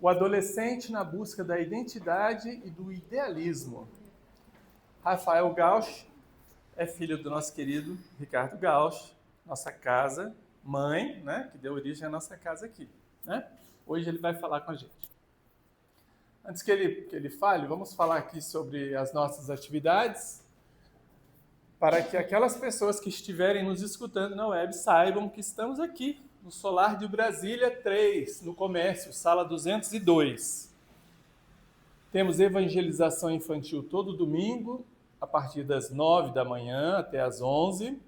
O adolescente na busca da identidade e do idealismo. Rafael Gauch é filho do nosso querido Ricardo Gauch, nossa casa mãe, né, que deu origem à nossa casa aqui, né? Hoje ele vai falar com a gente. Antes que ele fale, vamos falar aqui sobre as nossas atividades, para que aquelas pessoas que estiverem nos escutando na web saibam que estamos aqui no Solar de Brasília 3, no comércio, sala 202. Temos evangelização infantil todo domingo, a partir das 9 da manhã até as 11.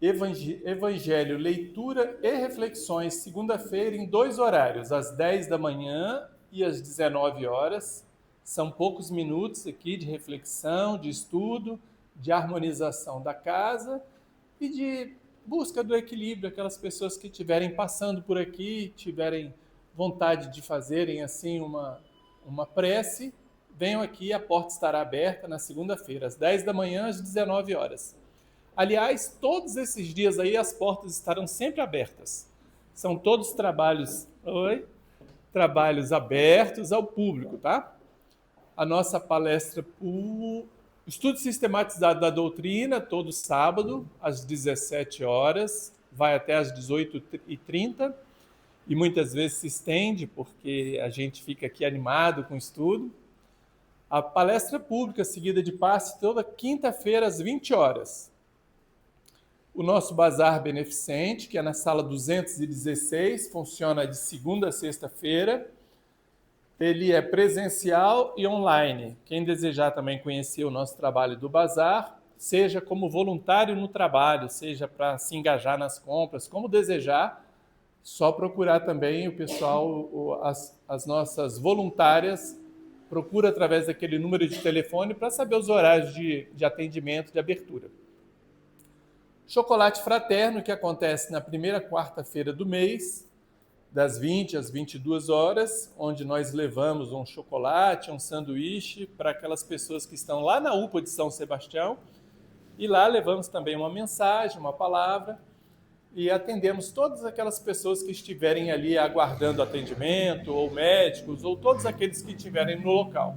Evangelho, leitura e reflexões, segunda-feira, em 2 horários, às 10 da manhã e às 19 horas. São poucos minutos aqui de reflexão, de estudo, de harmonização da casa e de busca do equilíbrio. Aquelas pessoas que estiverem passando por aqui, tiverem vontade de fazerem assim uma prece, venham aqui, a porta estará aberta na segunda-feira, às 10 da manhã, às 19 horas. Aliás, todos esses dias aí as portas estarão sempre abertas. São todos trabalhos abertos ao público, tá? A nossa palestra, o estudo sistematizado da doutrina, todo sábado, às 17 horas, vai até às 18h30, e muitas vezes se estende, porque a gente fica aqui animado com o estudo. A palestra pública, seguida de passe, toda quinta-feira, às 20 horas. O nosso bazar beneficente, que é na sala 216, funciona de segunda a sexta-feira. Ele é presencial e online. Quem desejar também conhecer o nosso trabalho do bazar, seja como voluntário no trabalho, seja para se engajar nas compras, como desejar, só procurar também o pessoal, as nossas voluntárias, procura através daquele número de telefone para saber os horários de atendimento, de abertura. Chocolate Fraterno, que acontece na primeira quarta-feira do mês, das 20 às 22 horas, onde nós levamos um chocolate, um sanduíche para aquelas pessoas que estão lá na UPA de São Sebastião, e lá levamos também uma mensagem, uma palavra, e atendemos todas aquelas pessoas que estiverem ali aguardando atendimento, ou médicos, ou todos aqueles que estiverem no local.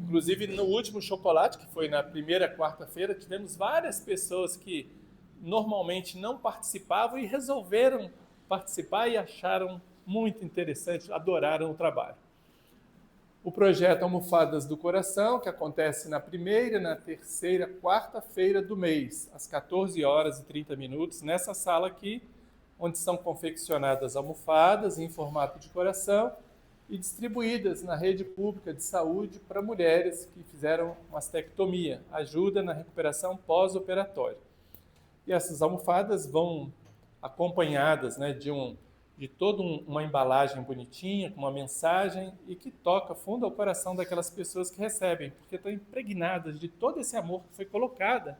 Inclusive, no último chocolate, que foi na primeira quarta-feira, tivemos várias pessoas que normalmente não participavam e resolveram participar e acharam muito interessante, adoraram o trabalho. O projeto Almofadas do Coração, que acontece na primeira, na terceira, quarta-feira do mês, às 14 horas e 30 minutos, nessa sala aqui, onde são confeccionadas almofadas em formato de coração e distribuídas na rede pública de saúde para mulheres que fizeram mastectomia, ajuda na recuperação pós-operatória. E essas almofadas vão acompanhadas, né, de toda uma embalagem bonitinha, com uma mensagem e que toca fundo ao coração daquelas pessoas que recebem, porque estão impregnadas de todo esse amor que foi colocado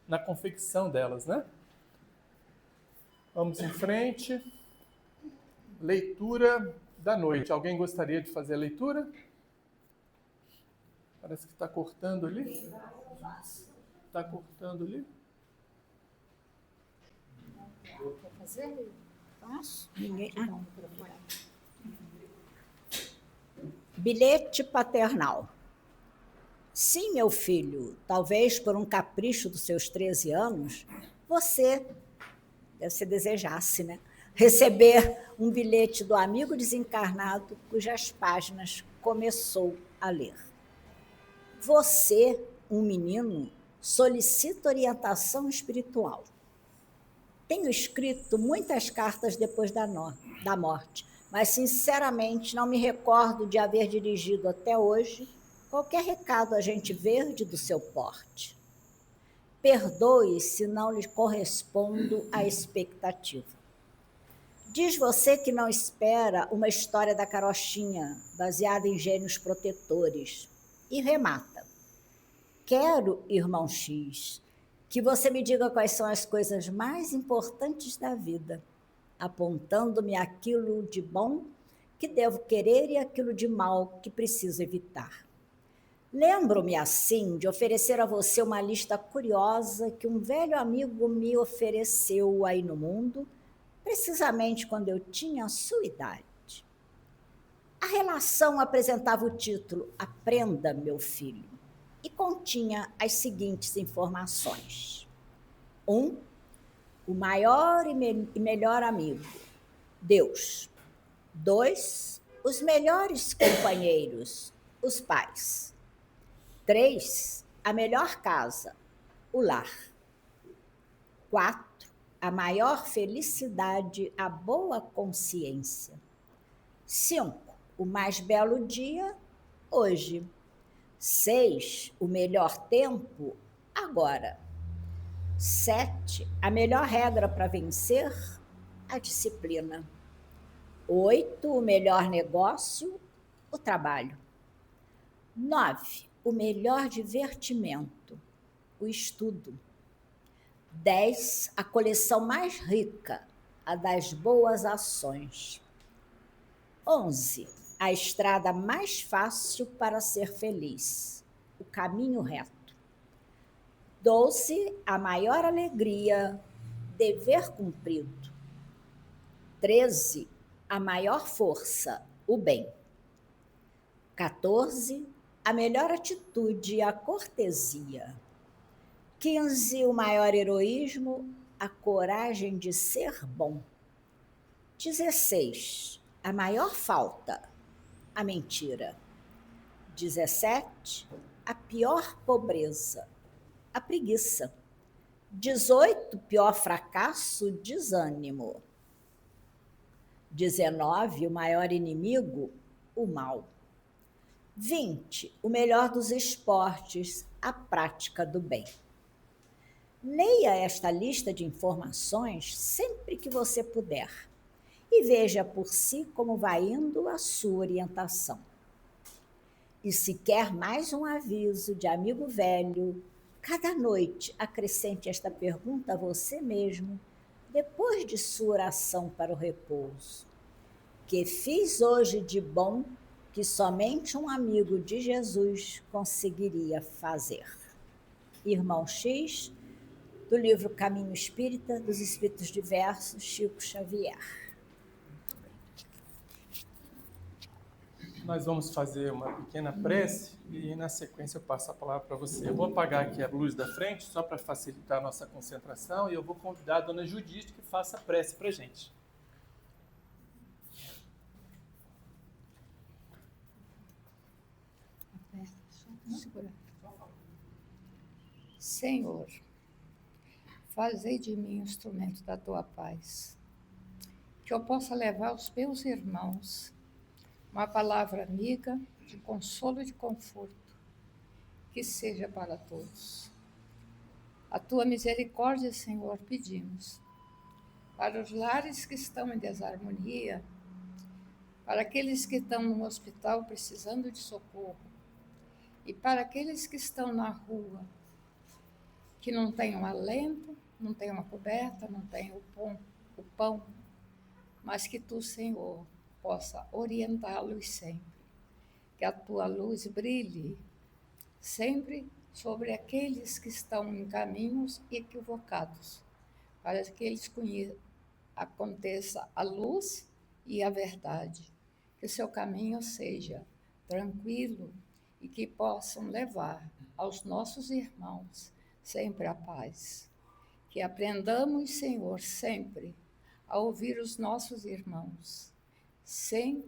na confecção delas, né? Vamos em frente. Leitura da noite. Alguém gostaria de fazer a leitura? Parece que está cortando ali. Está cortando ali. Quer fazer? Faço? Ninguém. Bilhete paternal. Sim, meu filho, talvez por um capricho dos seus 13 anos, você desejasse, né? Receber um bilhete do amigo desencarnado cujas páginas começou a ler. Você, um menino, solicita orientação espiritual. Tenho escrito muitas cartas depois da morte, mas, sinceramente, não me recordo de haver dirigido até hoje qualquer recado a gente verde do seu porte. Perdoe se não lhe correspondo à expectativa. Diz você que não espera uma história da carochinha, baseada em gênios protetores, e remata. Quero, irmão X, que você me diga quais são as coisas mais importantes da vida, apontando-me aquilo de bom que devo querer e aquilo de mal que preciso evitar. Lembro-me, assim, de oferecer a você uma lista curiosa que um velho amigo me ofereceu aí no mundo, precisamente quando eu tinha a sua idade. informação apresentava o título Aprenda, meu filho, e continha as seguintes informações. 1. O maior e melhor amigo, Deus. 2. Os melhores companheiros, os pais. 3. A melhor casa, o lar. 4. A maior felicidade, a boa consciência. 5. O mais belo dia, hoje. 6. O melhor tempo, agora. 7. A melhor regra para vencer, a disciplina. 8. O melhor negócio, o trabalho. 9. O melhor divertimento, o estudo. 10. A coleção mais rica, a das boas ações. 11. A estrada mais fácil para ser feliz, o caminho reto. 12. A maior alegria, dever cumprido. 13. A maior força, o bem. 14. A melhor atitude, a cortesia. 15. O maior heroísmo, a coragem de ser bom. 16. A maior falta, a mentira. 17. A pior pobreza, a preguiça. 18. Pior fracasso, desânimo. 19. O maior inimigo, o mal. 20. O melhor dos esportes, a prática do bem. Leia esta lista de informações sempre que você puder e veja por si como vai indo a sua orientação. E se quer mais um aviso de amigo velho, cada noite acrescente esta pergunta a você mesmo, depois de sua oração para o repouso. Que fiz hoje de bom que somente um amigo de Jesus conseguiria fazer? Irmão X, do livro Caminho Espírita, dos Espíritos Diversos, Chico Xavier. Nós vamos fazer uma pequena prece e, na sequência, eu passo a palavra para você. Eu vou apagar aqui a luz da frente, só para facilitar a nossa concentração, e eu vou convidar a dona Judite que faça a prece para a gente. Senhor, fazei de mim um instrumento da tua paz, que eu possa levar aos meus irmãos uma palavra amiga de consolo e de conforto, que seja para todos. A tua misericórdia, Senhor, pedimos, para os lares que estão em desarmonia, para aqueles que estão no hospital precisando de socorro, e para aqueles que estão na rua, que não têm um alento, não têm uma coberta, não têm o pão, mas que tu, Senhor, possa orientá-los sempre. Que a tua luz brilhe sempre sobre aqueles que estão em caminhos equivocados, para que eles aconteça a luz e a verdade. Que o seu caminho seja tranquilo e que possam levar aos nossos irmãos sempre a paz. Que aprendamos, Senhor, sempre a ouvir os nossos irmãos, sem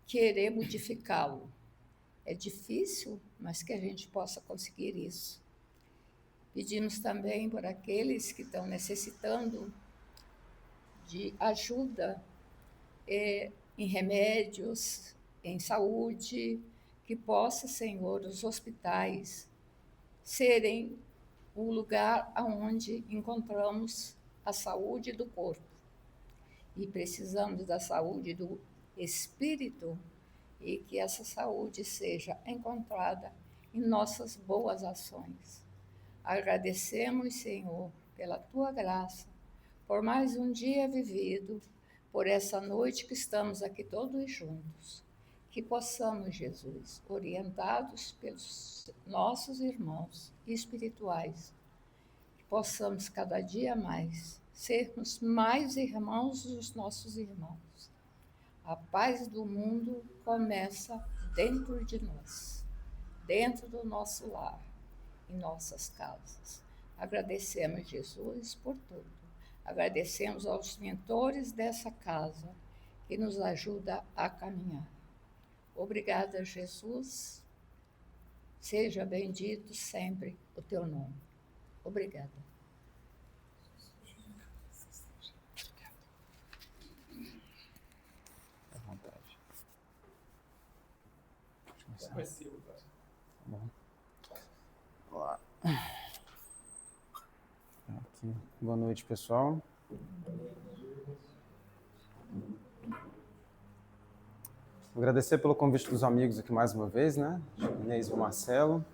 querer modificá-lo. É difícil, mas que a gente possa conseguir isso. Pedimos também por aqueles que estão necessitando de ajuda em remédios, em saúde, que possa, Senhor, os hospitais serem o lugar onde encontramos a saúde do corpo. E precisamos da saúde do espírito, e que essa saúde seja encontrada em nossas boas ações. Agradecemos, Senhor, pela tua graça, por mais um dia vivido, por essa noite que estamos aqui todos juntos. Que possamos, Jesus, orientados pelos nossos irmãos espirituais, que possamos cada dia mais sermos mais irmãos dos nossos irmãos. A paz do mundo começa dentro de nós, dentro do nosso lar, em nossas casas. Agradecemos, Jesus, por tudo. Agradecemos aos mentores dessa casa que nos ajuda a caminhar. Obrigada, Jesus. Seja bendito sempre o teu nome. Obrigada. À vontade. Vai ser, Tá bom. Vamos lá. Aqui. Boa noite, pessoal. Vou agradecer pelo convite dos amigos aqui mais uma vez, né? Inês e o Marcelo.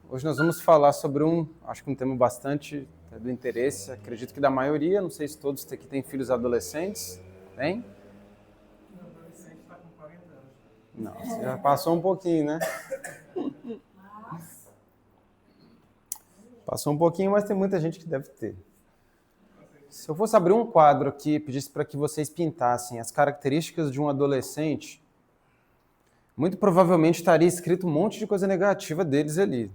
Hoje nós vamos falar sobre acho que um tema bastante do interesse, acredito que da maioria, não sei se todos aqui têm filhos adolescentes, tem? O adolescente está com 40 anos. Não, você já passou um pouquinho, né? Passou um pouquinho, mas tem muita gente que deve ter. Se eu fosse abrir um quadro aqui e pedisse para que vocês pintassem as características de um adolescente, muito provavelmente estaria escrito um monte de coisa negativa deles ali.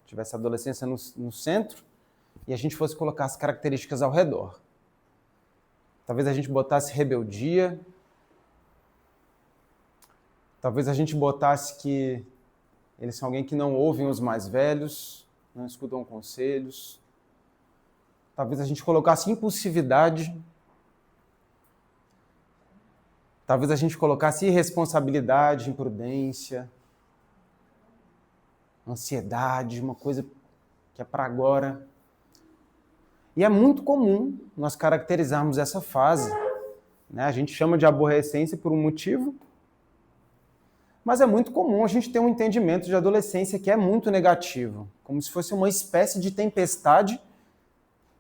Tivesse a adolescência no centro e a gente fosse colocar as características ao redor. Talvez a gente botasse rebeldia, talvez a gente botasse que eles são alguém que não ouvem os mais velhos, não escutam conselhos. Talvez a gente colocasse impulsividade. Talvez a gente colocasse irresponsabilidade, imprudência, ansiedade, uma coisa que é para agora. E é muito comum nós caracterizarmos essa fase, né? A gente chama de aborrecência por um motivo, mas é muito comum a gente ter um entendimento de adolescência que é muito negativo, como se fosse uma espécie de tempestade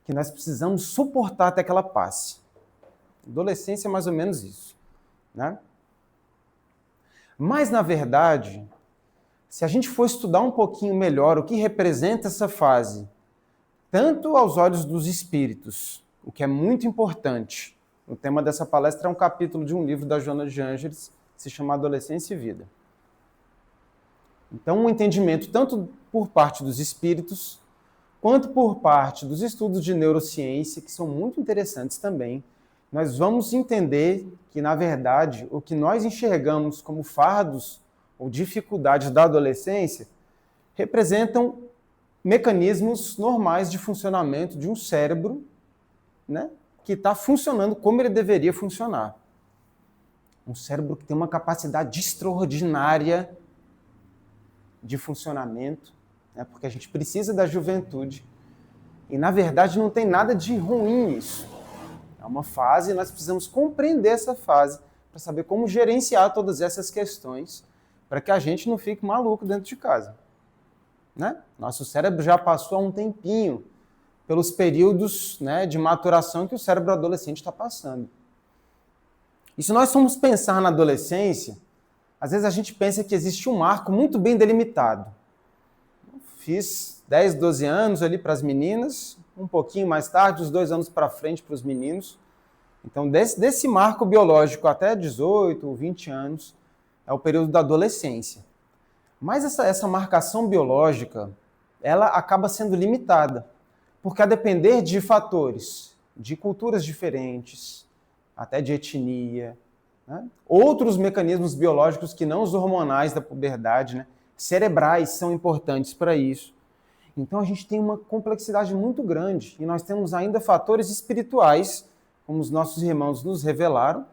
que nós precisamos suportar até que ela passe. Adolescência é mais ou menos isso, né? Mas, na verdade, se a gente for estudar um pouquinho melhor o que representa essa fase, tanto aos olhos dos espíritos, o que é muito importante, o tema dessa palestra é um capítulo de um livro da Joana de Ângeles, que se chama Adolescência e Vida. Então, um entendimento tanto por parte dos espíritos, quanto por parte dos estudos de neurociência, que são muito interessantes também, nós vamos entender que, na verdade, o que nós enxergamos como fardos ou dificuldades da adolescência representam mecanismos normais de funcionamento de um cérebro, né, que está funcionando como ele deveria funcionar. Um cérebro que tem uma capacidade extraordinária de funcionamento, né, porque a gente precisa da juventude. E, na verdade, não tem nada de ruim nisso. É uma fase e nós precisamos compreender essa fase para saber como gerenciar todas essas questões para que a gente não fique maluco dentro de casa. Né? Nosso cérebro já passou há um tempinho pelos períodos, né, de maturação que o cérebro adolescente está passando. E se nós formos pensar na adolescência, às vezes a gente pensa que existe um marco muito bem delimitado. Fiz 10, 12 anos ali para as meninas, um pouquinho mais tarde, os 2 anos para frente para os meninos. Então, desse marco biológico até 18 ou 20 anos, é o período da adolescência. Mas essa marcação biológica, ela acaba sendo limitada, porque a depender de fatores, de culturas diferentes, até de etnia, né? Outros mecanismos biológicos que não os hormonais da puberdade, né? Cerebrais são importantes para isso. Então a gente tem uma complexidade muito grande e nós temos ainda fatores espirituais, como os nossos irmãos nos revelaram,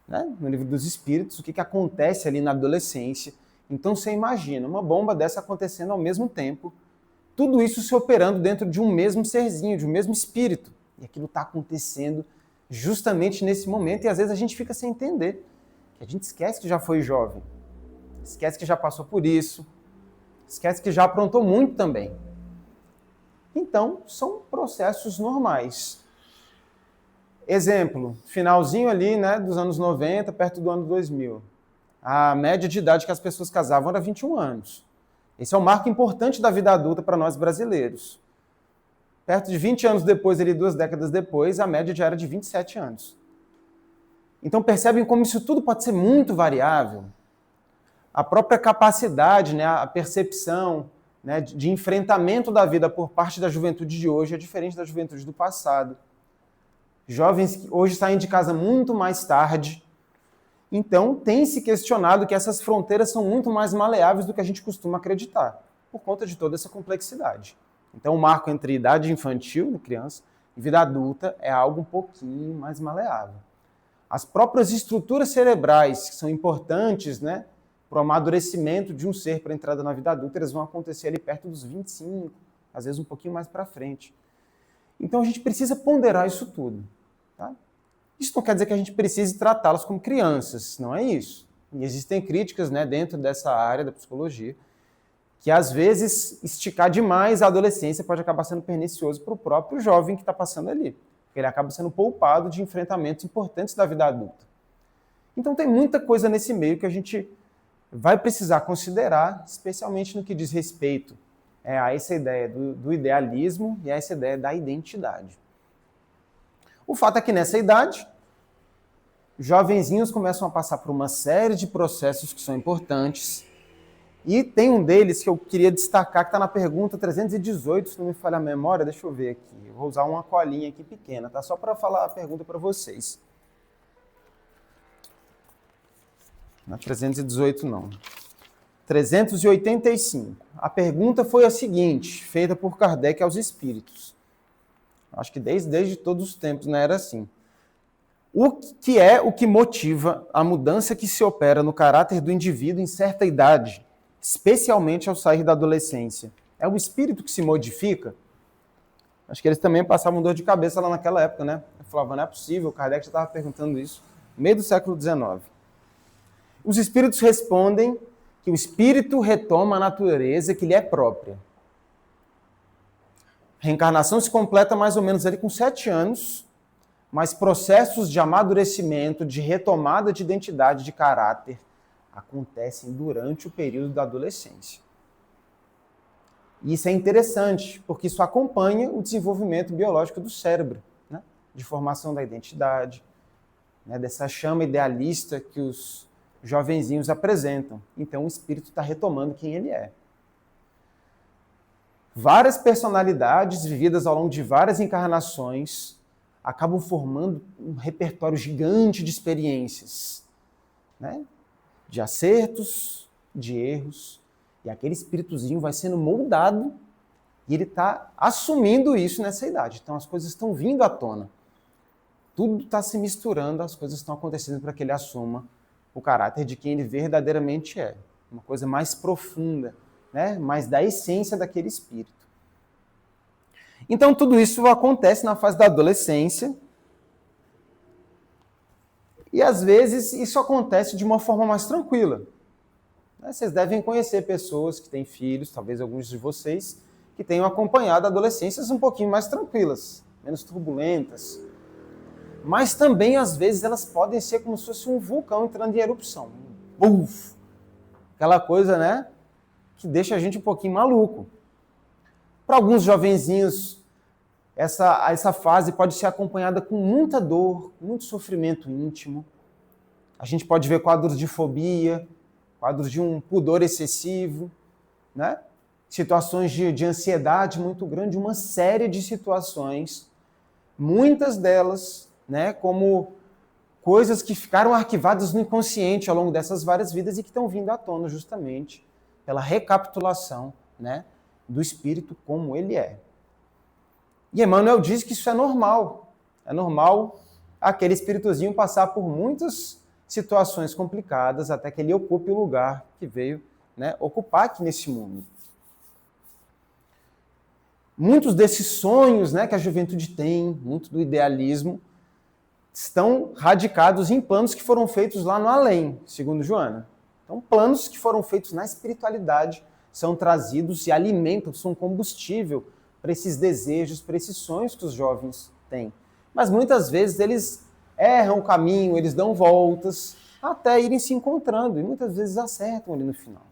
né? No livro dos Espíritos, o que acontece ali na adolescência. Então você imagina uma bomba dessa acontecendo ao mesmo tempo, tudo isso se operando dentro de um mesmo serzinho, de um mesmo espírito. E aquilo está acontecendo justamente nesse momento, e às vezes a gente fica sem entender, que a gente esquece que já foi jovem, esquece que já passou por isso, esquece que já aprontou muito também. Então, são processos normais. Exemplo, finalzinho ali, né, dos anos 90, perto do ano 2000. A média de idade que as pessoas casavam era 21 anos. Esse é um marco importante da vida adulta para nós brasileiros. Perto de 20 anos depois, ali 2 décadas depois, a média já era de 27 anos. Então percebem como isso tudo pode ser muito variável. A própria capacidade, né, a percepção, né, de enfrentamento da vida por parte da juventude de hoje é diferente da juventude do passado. Jovens que hoje saem de casa muito mais tarde. Então, tem se questionado que essas fronteiras são muito mais maleáveis do que a gente costuma acreditar, por conta de toda essa complexidade. Então, o marco entre idade infantil, criança, e vida adulta é algo um pouquinho mais maleável. As próprias estruturas cerebrais, que são importantes, né, para o amadurecimento de um ser para a entrada na vida adulta, elas vão acontecer ali perto dos 25, às vezes um pouquinho mais para frente. Então, a gente precisa ponderar isso tudo. Tá? Isso não quer dizer que a gente precise tratá-las como crianças, não é isso. E existem críticas, né, dentro dessa área da psicologia, que às vezes esticar demais a adolescência pode acabar sendo pernicioso para o próprio jovem que está passando ali. Ele acaba sendo poupado de enfrentamentos importantes da vida adulta. Então tem muita coisa nesse meio que a gente vai precisar considerar, especialmente no que diz respeito a essa ideia do idealismo e a essa ideia da identidade. O fato é que nessa idade, jovenzinhos começam a passar por uma série de processos que são importantes. E tem um deles que eu queria destacar, que está na pergunta 318, se não me falha a memória, deixa eu ver aqui. Eu vou usar uma colinha aqui pequena, tá? Só para falar a pergunta para vocês. Não é 318 não. 385. A pergunta foi a seguinte, feita por Kardec aos espíritos. Acho que desde todos os tempos, né, era assim. O que é o que motiva a mudança que se opera no caráter do indivíduo em certa idade, especialmente ao sair da adolescência? É o espírito que se modifica? Acho que eles também passavam dor de cabeça lá naquela época, né? Eu falava, não é possível, o Kardec já estava perguntando isso, no meio do século XIX. Os espíritos respondem que o espírito retoma a natureza que lhe é própria. A reencarnação se completa mais ou menos ali com 7 anos, mas processos de amadurecimento, de retomada de identidade, de caráter, acontecem durante o período da adolescência. E isso é interessante, porque isso acompanha o desenvolvimento biológico do cérebro, né? De formação da identidade, né? Dessa chama idealista que os jovenzinhos apresentam. Então o espírito está retomando quem ele é. Várias personalidades vividas ao longo de várias encarnações acabam formando um repertório gigante de experiências, né? De acertos, de erros, e aquele espíritozinho vai sendo moldado e ele está assumindo isso nessa idade. Então as coisas estão vindo à tona. Tudo está se misturando, as coisas estão acontecendo para que ele assuma o caráter de quem ele verdadeiramente é. Uma coisa mais profunda, né? Mais da essência daquele espírito. Então tudo isso acontece na fase da adolescência. E às vezes isso acontece de uma forma mais tranquila. Vocês devem conhecer pessoas que têm filhos, talvez alguns de vocês, que tenham acompanhado adolescências um pouquinho mais tranquilas, menos turbulentas. Mas também, às vezes, elas podem ser como se fosse um vulcão entrando em erupção. Uf! Aquela coisa, né, que deixa a gente um pouquinho maluco. Para alguns jovenzinhos, essa fase pode ser acompanhada com muita dor, muito sofrimento íntimo. A gente pode ver quadros de fobia, quadros de um pudor excessivo, né? Situações de ansiedade muito grande, uma série de situações, muitas delas, né, como coisas que ficaram arquivadas no inconsciente ao longo dessas várias vidas e que estão vindo à tona justamente pela recapitulação, né, do espírito como ele é. E Emmanuel diz que isso é normal. É normal aquele espíritozinho passar por muitas situações complicadas até que ele ocupe o lugar que veio, né, ocupar aqui nesse mundo. Muitos desses sonhos, né, que a juventude tem, muito do idealismo, estão radicados em planos que foram feitos lá no além, segundo Joana. Então, planos que foram feitos na espiritualidade são trazidos e alimentam, são combustível para esses desejos, para esses sonhos que os jovens têm. Mas muitas vezes eles erram o caminho, eles dão voltas até irem se encontrando e muitas vezes acertam ali no final.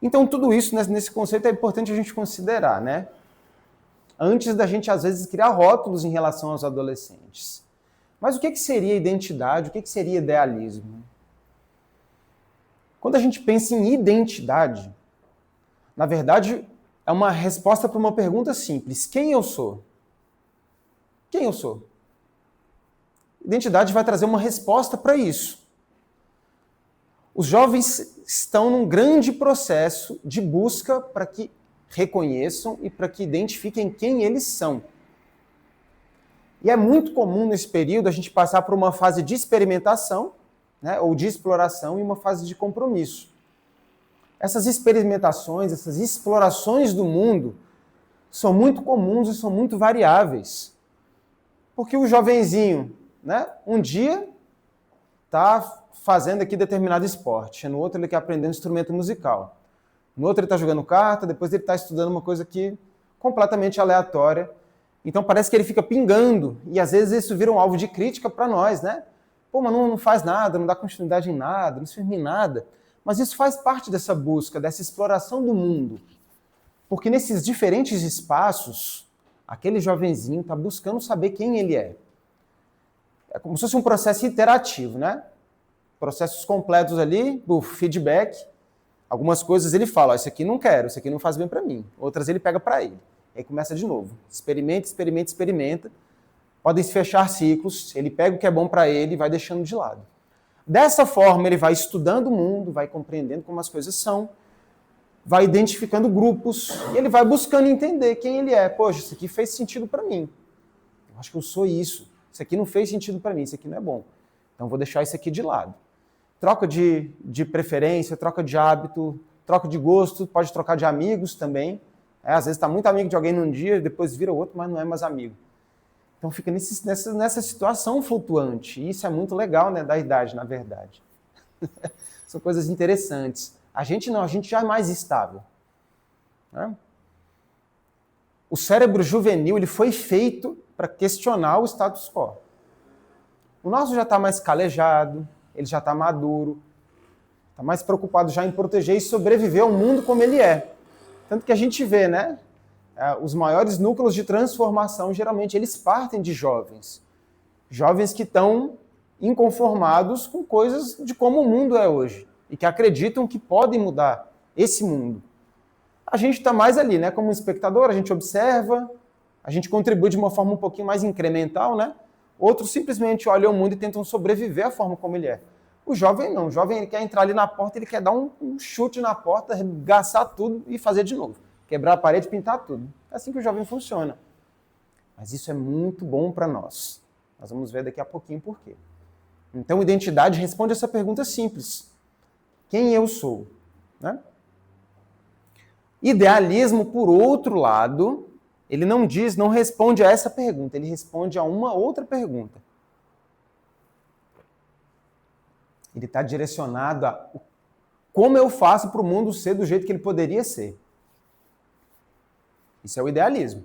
Então tudo isso nesse conceito é importante a gente considerar, né? Antes da gente às vezes criar rótulos em relação aos adolescentes. Mas o que seria identidade? O que seria idealismo? Quando a gente pensa em identidade, na verdade, é uma resposta para uma pergunta simples. Quem eu sou? Quem eu sou? Identidade vai trazer uma resposta para isso. Os jovens estão num grande processo de busca para que reconheçam e para que identifiquem quem eles são. E é muito comum nesse período a gente passar por uma fase de experimentação, né, ou de exploração e uma fase de compromisso. Essas experimentações, essas explorações do mundo são muito comuns e são muito variáveis. Porque o jovenzinho, né, um dia está fazendo aqui determinado esporte, no outro ele quer aprender um instrumento musical, no outro ele está jogando carta, depois ele está estudando uma coisa aqui completamente aleatória. Então parece que ele fica pingando, e às vezes isso vira um alvo de crítica para nós, né? Pô, mas não faz nada, não dá continuidade em nada, não serve em nada. Mas isso faz parte dessa busca, dessa exploração do mundo. Porque nesses diferentes espaços, aquele jovenzinho está buscando saber quem ele é. É como se fosse um processo interativo, né? Processos completos ali, o feedback. Algumas coisas ele fala, isso aqui não quero, isso aqui não faz bem para mim. Outras ele pega para ele. Aí começa de novo. Experimenta, experimenta, experimenta. Podem se fechar ciclos, ele pega o que é bom para ele e vai deixando de lado. Dessa forma, ele vai estudando o mundo, vai compreendendo como as coisas são, vai identificando grupos, e ele vai buscando entender quem ele é. Poxa, isso aqui fez sentido para mim. Eu acho que eu sou isso. Isso aqui não fez sentido para mim, isso aqui não é bom. Então vou deixar isso aqui de lado. Troca de preferência, troca de hábito, troca de gosto, pode trocar de amigos também. Às vezes está muito amigo de alguém num dia, depois vira outro, mas não é mais amigo. Então fica nessa situação flutuante. E isso é muito legal, né, da idade, na verdade. São coisas interessantes. A gente não, a gente já é mais estável. Né? O cérebro juvenil ele foi feito para questionar o status quo. O nosso já está mais calejado, ele já está maduro, está mais preocupado já em proteger e sobreviver ao mundo como ele é. Tanto que a gente vê, né? Os maiores núcleos de transformação, geralmente, eles partem de jovens. Jovens que estão inconformados com coisas de como o mundo é hoje. E que acreditam que podem mudar esse mundo. A gente está mais ali, né? Como espectador, a gente observa, a gente contribui de uma forma um pouquinho mais incremental, né? Outros simplesmente olham o mundo e tentam sobreviver à forma como ele é. O jovem não. O jovem ele quer entrar ali na porta, ele quer dar um chute na porta, arregaçar tudo e fazer de novo. Quebrar a parede e pintar tudo. É assim que o jovem funciona. Mas isso é muito bom para nós. Nós vamos ver daqui a pouquinho por quê. Então, identidade responde essa pergunta simples. Quem eu sou? Né? Idealismo, por outro lado, ele não responde a essa pergunta, ele responde a uma outra pergunta. Ele está direcionado a como eu faço para o mundo ser do jeito que ele poderia ser. Isso é o idealismo.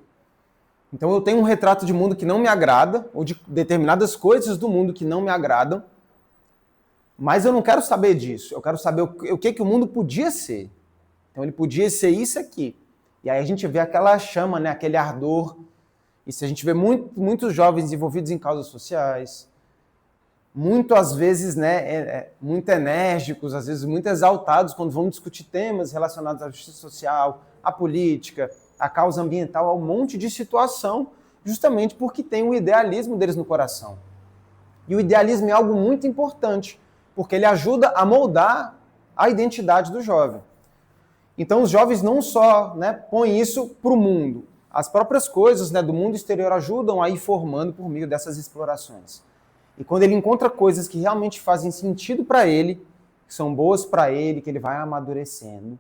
Então eu tenho um retrato de mundo que não me agrada, ou de determinadas coisas do mundo que não me agradam, mas eu não quero saber disso. Eu quero saber o que o mundo podia ser. Então ele podia ser isso aqui. E aí a gente vê aquela chama, né, aquele ardor. E se a gente vê muitos jovens envolvidos em causas sociais, muito às vezes, né, muito enérgicos, às vezes muito exaltados quando vão discutir temas relacionados à justiça social, à política, à causa ambiental, a um monte de situação, justamente porque tem o idealismo deles no coração. E o idealismo é algo muito importante, porque ele ajuda a moldar a identidade do jovem. Então os jovens não só, né, põem isso para o mundo, as próprias coisas, né, do mundo exterior ajudam a ir formando por meio dessas explorações. E quando ele encontra coisas que realmente fazem sentido para ele, que são boas para ele, que ele vai amadurecendo,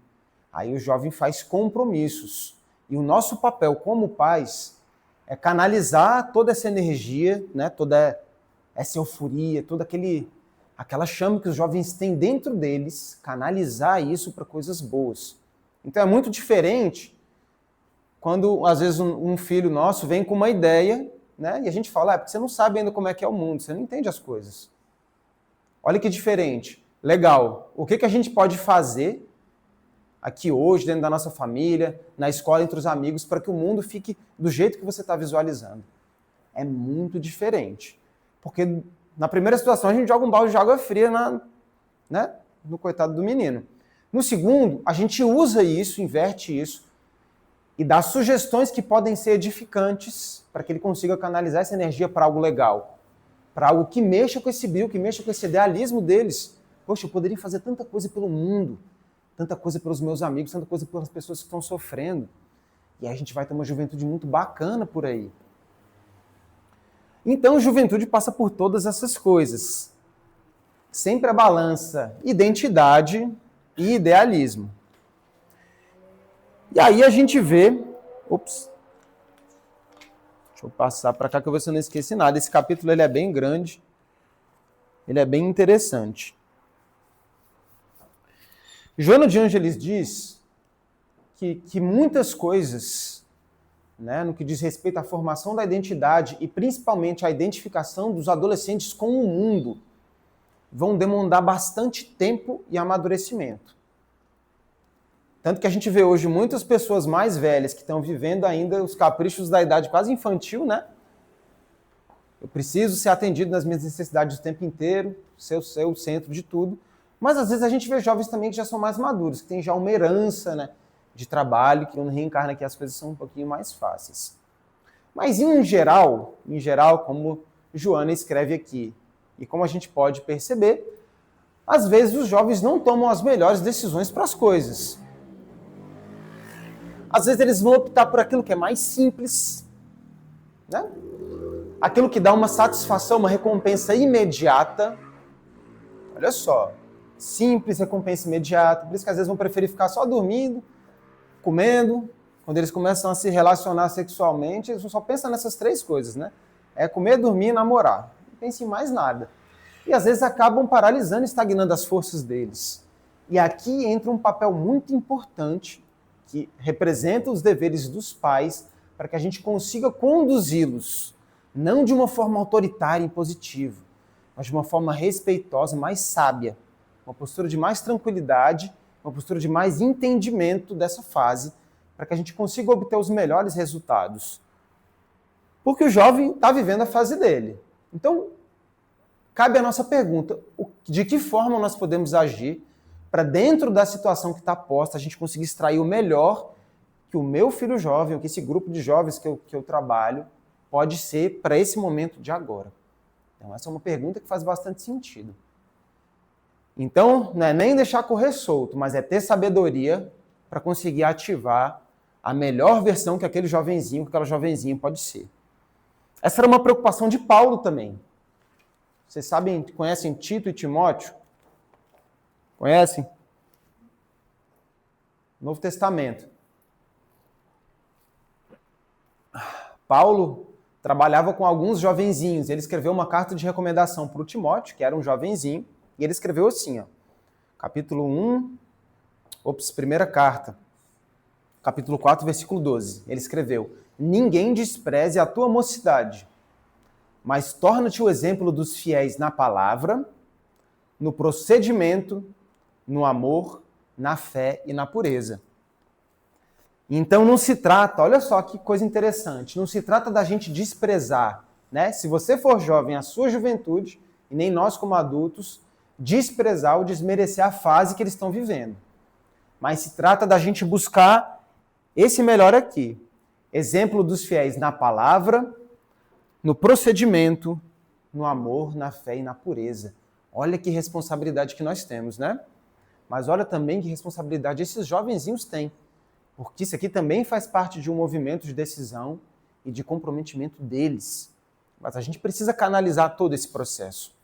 aí o jovem faz compromissos. E o nosso papel como pais é canalizar toda essa energia, né, toda essa euforia, toda aquela chama que os jovens têm dentro deles, canalizar isso para coisas boas. Então é muito diferente quando, às vezes, um filho nosso vem com uma ideia, né, e a gente fala, porque você não sabe ainda como é que é o mundo, você não entende as coisas. Olha que diferente. Legal. O que a gente pode fazer aqui hoje, dentro da nossa família, na escola, entre os amigos, para que o mundo fique do jeito que você está visualizando? É muito diferente. Porque na primeira situação a gente joga um balde de água fria no coitado do menino. No segundo, a gente usa isso, inverte isso, e dá sugestões que podem ser edificantes para que ele consiga canalizar essa energia para algo legal, para algo que mexa com esse brilho, que mexa com esse idealismo deles. Poxa, eu poderia fazer tanta coisa pelo mundo, tanta coisa pelos meus amigos, tanta coisa pelas pessoas que estão sofrendo. E aí a gente vai ter uma juventude muito bacana por aí. Então, a juventude passa por todas essas coisas. Sempre a balança identidade e idealismo. E aí a gente vê... Deixa eu passar para cá que eu vou ver se eu não esqueci nada. Esse capítulo ele é bem grande. Ele é bem interessante. Joana de Ângeles diz que muitas coisas, né, no que diz respeito à formação da identidade e principalmente à identificação dos adolescentes com o mundo, vão demandar bastante tempo e amadurecimento. Tanto que a gente vê hoje muitas pessoas mais velhas que estão vivendo ainda os caprichos da idade quase infantil, né? Eu preciso ser atendido nas minhas necessidades o tempo inteiro, ser o centro de tudo. Mas às vezes a gente vê jovens também que já são mais maduros, que têm já uma herança, né, de trabalho, que quando reencarna aqui as coisas são um pouquinho mais fáceis. Mas em geral, como Joana escreve aqui, e como a gente pode perceber, às vezes os jovens não tomam as melhores decisões para as coisas. Às vezes eles vão optar por aquilo que é mais simples, né? Aquilo que dá uma satisfação, uma recompensa imediata. Olha só, simples, recompensa imediata. Por isso que às vezes vão preferir ficar só dormindo, comendo. Quando eles começam a se relacionar sexualmente, eles só pensam nessas três coisas, né? É comer, dormir e namorar. Não pensam em mais nada. E às vezes acabam paralisando, estagnando as forças deles. E aqui entra um papel muito importante que representa os deveres dos pais para que a gente consiga conduzi-los, não de uma forma autoritária e positiva, mas de uma forma respeitosa, mais sábia, uma postura de mais tranquilidade, uma postura de mais entendimento dessa fase, para que a gente consiga obter os melhores resultados. Porque o jovem está vivendo a fase dele. Então, cabe a nossa pergunta, de que forma nós podemos agir para dentro da situação que está posta, a gente conseguir extrair o melhor que o meu filho jovem, ou que esse grupo de jovens que eu trabalho, pode ser para esse momento de agora. Então, essa é uma pergunta que faz bastante sentido. Então, não é nem deixar correr solto, mas é ter sabedoria para conseguir ativar a melhor versão que aquele jovenzinho, que aquela jovenzinha pode ser. Essa era uma preocupação de Paulo também. Vocês sabem, conhecem Tito e Timóteo? Conhecem? Novo Testamento. Paulo trabalhava com alguns jovenzinhos. Ele escreveu uma carta de recomendação para o Timóteo, que era um jovenzinho, e ele escreveu assim, ó, capítulo 1, primeira carta, capítulo 4, versículo 12. Ele escreveu: ninguém despreze a tua mocidade, mas torna-te o exemplo dos fiéis na palavra, no procedimento, no amor, na fé e na pureza. Então não se trata, olha só que coisa interessante, não se trata da gente desprezar, né? Se você for jovem, a sua juventude, e nem nós como adultos, desprezar ou desmerecer a fase que eles estão vivendo. Mas se trata da gente buscar esse melhor aqui. Exemplo dos fiéis na palavra, no procedimento, no amor, na fé e na pureza. Olha que responsabilidade que nós temos, né? Mas olha também que responsabilidade esses jovenzinhos têm. Porque isso aqui também faz parte de um movimento de decisão e de comprometimento deles. Mas a gente precisa canalizar todo esse processo.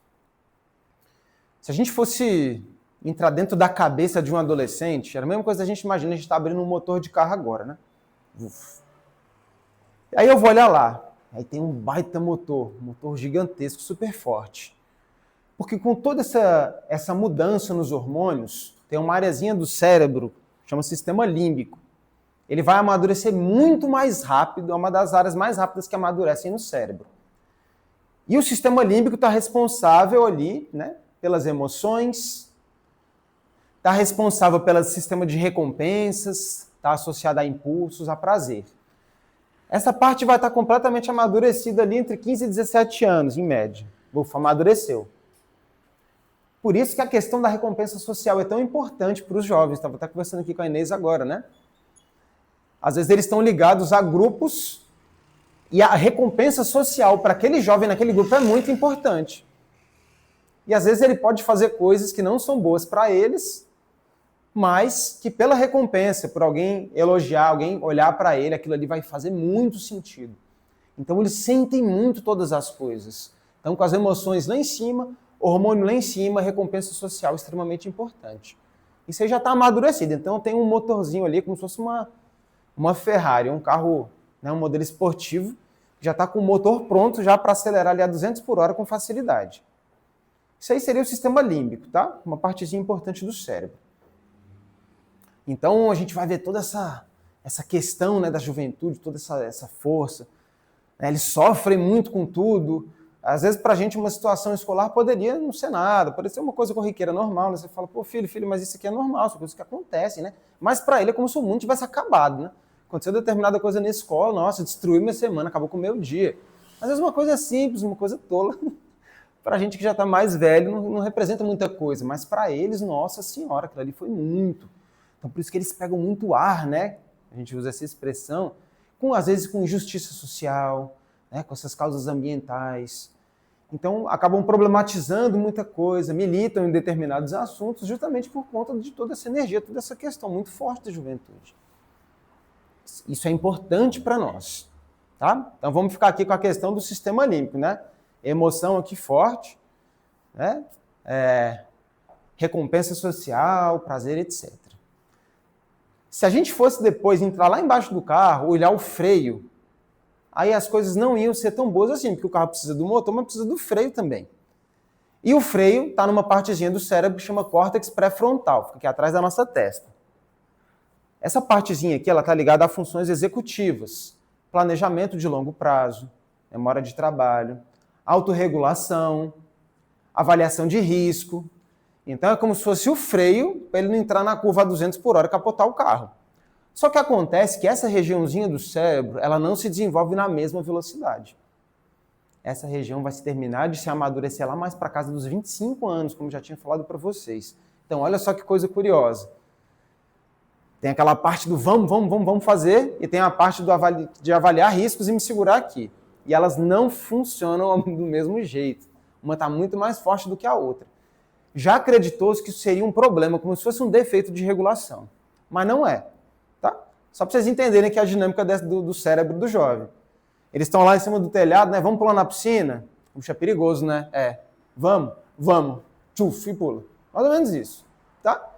Se a gente fosse entrar dentro da cabeça de um adolescente, era a mesma coisa que a gente imagina, a gente está abrindo um motor de carro agora, né? Uf. Aí eu vou olhar lá, aí tem um baita motor gigantesco, super forte. Porque com toda essa mudança nos hormônios, tem uma areazinha do cérebro, chama sistema límbico. Ele vai amadurecer muito mais rápido, é uma das áreas mais rápidas que amadurecem no cérebro. E o sistema límbico está responsável ali, né, pelas emoções, está responsável pelo sistema de recompensas, está associado a impulsos, a prazer. Essa parte vai estar completamente amadurecida ali entre 15 e 17 anos, em média. Ufa, amadureceu. Por isso que a questão da recompensa social é tão importante para os jovens. Estava até conversando aqui com a Inês agora, né? Às vezes eles estão ligados a grupos e a recompensa social para aquele jovem naquele grupo é muito importante. E às vezes ele pode fazer coisas que não são boas para eles, mas que pela recompensa, por alguém elogiar, alguém olhar para ele, aquilo ali vai fazer muito sentido. Então eles sentem muito todas as coisas. Então com as emoções lá em cima, hormônio lá em cima, recompensa social extremamente importante. Isso aí já está amadurecido. Então tem um motorzinho ali, como se fosse uma Ferrari, um carro, né, um modelo esportivo, que já está com o motor pronto já para acelerar ali a 200 por hora com facilidade. Isso aí seria o sistema límbico, tá? Uma partezinha importante do cérebro. Então a gente vai ver toda essa questão, né, da juventude, toda essa força. Né? Eles sofrem muito com tudo. Às vezes, para a gente, uma situação escolar poderia não ser nada, poderia ser uma coisa corriqueira, normal. Né? Você fala, pô, filho, mas isso aqui é normal, são coisas que acontecem, né? Mas para ele é como se o mundo tivesse acabado, né? Aconteceu determinada coisa na escola, nossa, destruiu minha semana, acabou com o meu dia. Às vezes uma coisa simples, uma coisa tola, para a gente que já está mais velho, não representa muita coisa, mas para eles, nossa senhora, aquilo ali foi muito. Então, por isso que eles pegam muito ar, né? A gente usa essa expressão, às vezes com injustiça social, né? Com essas causas ambientais. Então, acabam problematizando muita coisa, militam em determinados assuntos, justamente por conta de toda essa energia, toda essa questão muito forte da juventude. Isso é importante para nós, tá? Então, vamos ficar aqui com a questão do sistema límbico, né? Emoção aqui forte, né? Recompensa social, prazer, etc. Se a gente fosse depois entrar lá embaixo do carro, olhar o freio, aí as coisas não iam ser tão boas assim, porque o carro precisa do motor, mas precisa do freio também. E o freio está numa partezinha do cérebro que chama córtex pré-frontal, fica aqui atrás da nossa testa. Essa partezinha aqui, ela está ligada a funções executivas, planejamento de longo prazo, memória de trabalho, autorregulação, avaliação de risco. Então é como se fosse o freio para ele não entrar na curva a 200 por hora e capotar o carro. Só que acontece que essa regiãozinha do cérebro, ela não se desenvolve na mesma velocidade. Essa região vai se terminar de se amadurecer lá mais para casa dos 25 anos, como já tinha falado para vocês. Então olha só que coisa curiosa. Tem aquela parte do vamos fazer, e tem a parte de avaliar riscos e me segurar aqui. E elas não funcionam do mesmo jeito. Uma está muito mais forte do que a outra. Já acreditou-se que isso seria um problema, como se fosse um defeito de regulação. Mas não é. Tá? Só para vocês entenderem que a dinâmica do cérebro do jovem. Eles estão lá em cima do telhado, né? Vamos pular na piscina? Puxa, é perigoso, né? Vamos. Tchuf, e pula. Mais ou menos isso. Tá?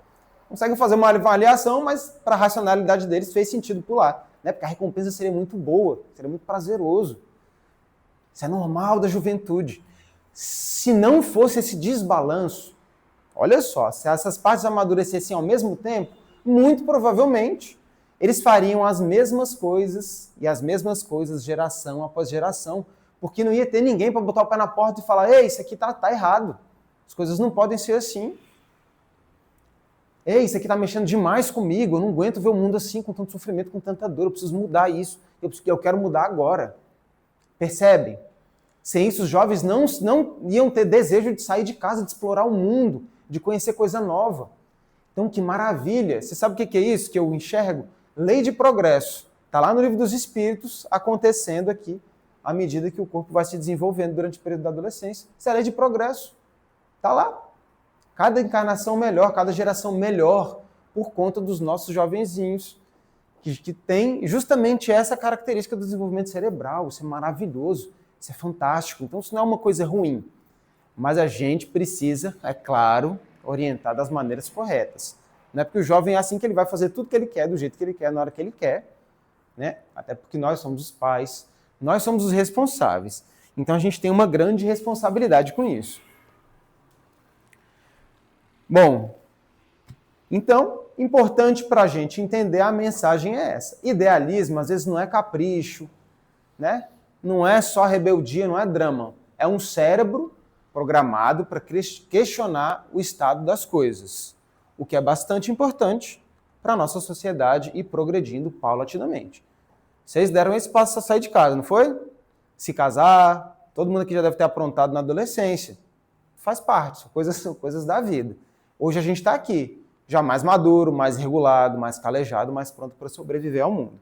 Conseguem fazer uma avaliação, mas para a racionalidade deles fez sentido pular. Né? Porque a recompensa seria muito boa, seria muito prazeroso. Isso é normal da juventude. Se não fosse esse desbalanço, olha só, se essas partes amadurecessem ao mesmo tempo, muito provavelmente eles fariam as mesmas coisas, e as mesmas coisas geração após geração, porque não ia ter ninguém para botar o pé na porta e falar, ei, isso aqui tá errado, as coisas não podem ser assim. Ei, isso aqui tá mexendo demais comigo, eu não aguento ver o mundo assim, com tanto sofrimento, com tanta dor, eu preciso mudar isso, eu quero mudar agora. Percebem? Sem isso, os jovens não iam ter desejo de sair de casa, de explorar o mundo, de conhecer coisa nova. Então, que maravilha! Você sabe o que é isso que eu enxergo? Lei de progresso. Está lá no Livro dos Espíritos, acontecendo aqui, à medida que o corpo vai se desenvolvendo durante o período da adolescência. Isso é lei de progresso. Está lá. Cada encarnação melhor, cada geração melhor, por conta dos nossos jovenzinhos, que tem justamente essa característica do desenvolvimento cerebral. Isso é maravilhoso, isso é fantástico. Então, isso não é uma coisa ruim. Mas a gente precisa, é claro, orientar das maneiras corretas. Não é porque o jovem é assim que ele vai fazer tudo que ele quer, do jeito que ele quer, na hora que ele quer, né? Até porque nós somos os pais, nós somos os responsáveis. Então a gente tem uma grande responsabilidade com isso. Bom, então, importante para a gente entender a mensagem é essa. Idealismo, às vezes, não é capricho, né? Não é só rebeldia, não é drama. É um cérebro programado para questionar o estado das coisas, o que é bastante importante para a nossa sociedade ir progredindo paulatinamente. Vocês deram esse passo a sair de casa, não foi? Se casar, Todo mundo aqui já deve ter aprontado na adolescência. Faz parte, são coisas da vida. Hoje a gente está aqui, já mais maduro, mais regulado, mais calejado, mais pronto para sobreviver ao mundo.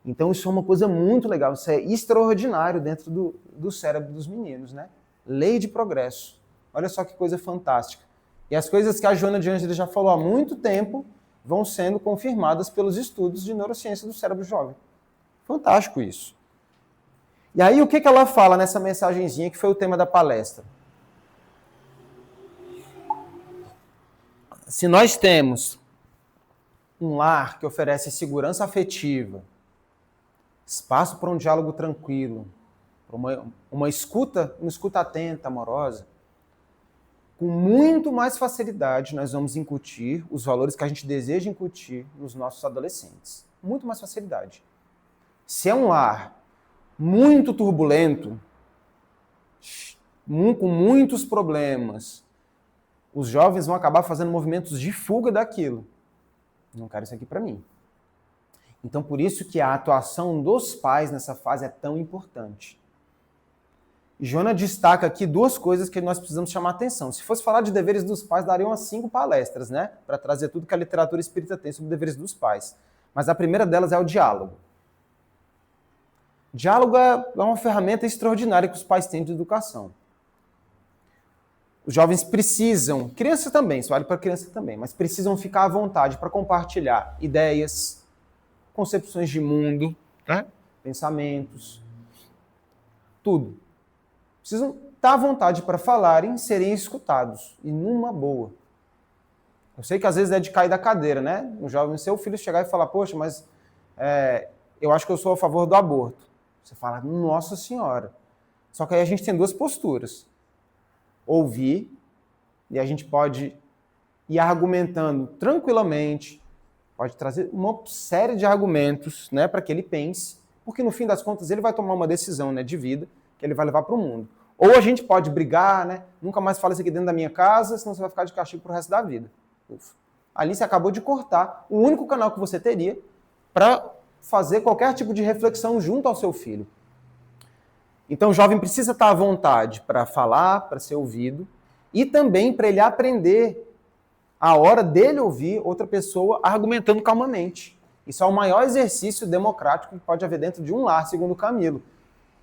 Então isso é uma coisa muito legal, isso é extraordinário dentro do cérebro dos meninos, né? Lei de progresso. Olha só que coisa fantástica. E as coisas que a Joana de Ângeles já falou há muito tempo vão sendo confirmadas pelos estudos de neurociência do cérebro jovem. Fantástico isso. E aí o que ela fala nessa mensagenzinha que foi o tema da palestra? Se nós temos um lar que oferece segurança afetiva, espaço para um diálogo tranquilo, para uma escuta atenta, amorosa, com muito mais facilidade nós vamos incutir os valores que a gente deseja incutir nos nossos adolescentes. Muito mais facilidade. Se é um lar muito turbulento, com muitos problemas, os jovens vão acabar fazendo movimentos de fuga daquilo. Não quero isso aqui para mim. Então, por isso que a atuação dos pais nessa fase é tão importante. E Joana destaca aqui duas coisas que nós precisamos chamar atenção. Se fosse falar de deveres dos pais, daria umas 5 palestras, né? Para trazer tudo que a literatura espírita tem sobre deveres dos pais. Mas a primeira delas é o diálogo. Diálogo é uma ferramenta extraordinária que os pais têm de educação. Os jovens precisam, criança também, isso vale para criança também, mas precisam ficar à vontade para compartilhar ideias, concepções de mundo, né? Pensamentos, tudo. Precisam estar à vontade para falarem, serem escutados, e numa boa. Eu sei que às vezes é de cair da cadeira, né? Um jovem, seu filho chegar e falar, poxa, mas eu acho que eu sou a favor do aborto. Você fala, nossa senhora. Só que aí a gente tem duas posturas. Ouvir, e a gente pode ir argumentando tranquilamente, pode trazer uma série de argumentos, né, para que ele pense, porque no fim das contas ele vai tomar uma decisão, né, de vida que ele vai levar para o mundo. Ou a gente pode brigar, né, nunca mais fala isso aqui dentro da minha casa, senão você vai ficar de castigo pro resto da vida. Ufa. Ali você acabou de cortar o único canal que você teria para fazer qualquer tipo de reflexão junto ao seu filho. Então o jovem precisa estar à vontade para falar, para ser ouvido, e também para ele aprender a hora dele ouvir outra pessoa argumentando calmamente. Isso é o maior exercício democrático que pode haver dentro de um lar, segundo Camilo.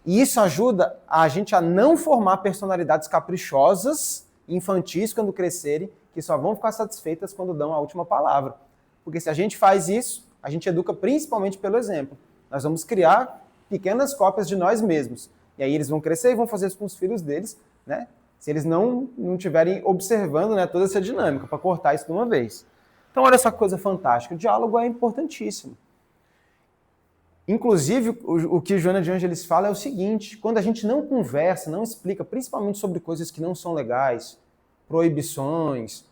E isso ajuda a gente a não formar personalidades caprichosas, infantis, quando crescerem, que só vão ficar satisfeitas quando dão a última palavra. Porque se a gente faz isso, a gente educa principalmente pelo exemplo. Nós vamos criar pequenas cópias de nós mesmos. E aí eles vão crescer e vão fazer isso com os filhos deles, né? Se eles não estiverem observando, né, toda essa dinâmica, para cortar isso de uma vez. Então, olha essa coisa fantástica. O diálogo é importantíssimo. Inclusive, o que Joana de Ângeles fala é o seguinte, quando a gente não conversa, não explica, principalmente sobre coisas que não são legais, proibições,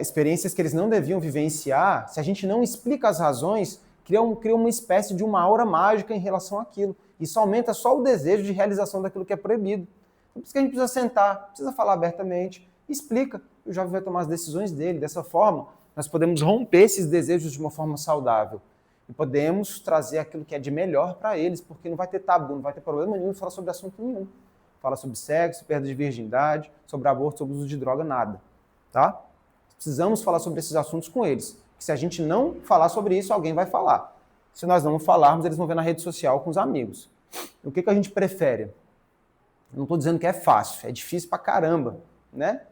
experiências que eles não deviam vivenciar, se a gente não explica as razões, cria uma espécie de uma aura mágica em relação àquilo. Isso aumenta só o desejo de realização daquilo que é proibido. Por isso que a gente precisa sentar, precisa falar abertamente, explica. O jovem vai tomar as decisões dele. Dessa forma, nós podemos romper esses desejos de uma forma saudável. E podemos trazer aquilo que é de melhor para eles, porque não vai ter tabu, não vai ter problema nenhum de falar sobre assunto nenhum. Fala sobre sexo, perda de virgindade, sobre aborto, sobre uso de droga, nada. Tá? Precisamos falar sobre esses assuntos com eles. Se a gente não falar sobre isso, alguém vai falar. Se nós não falarmos, eles vão ver na rede social com os amigos. O que a gente prefere? Não estou dizendo que é fácil, é difícil pra caramba, né?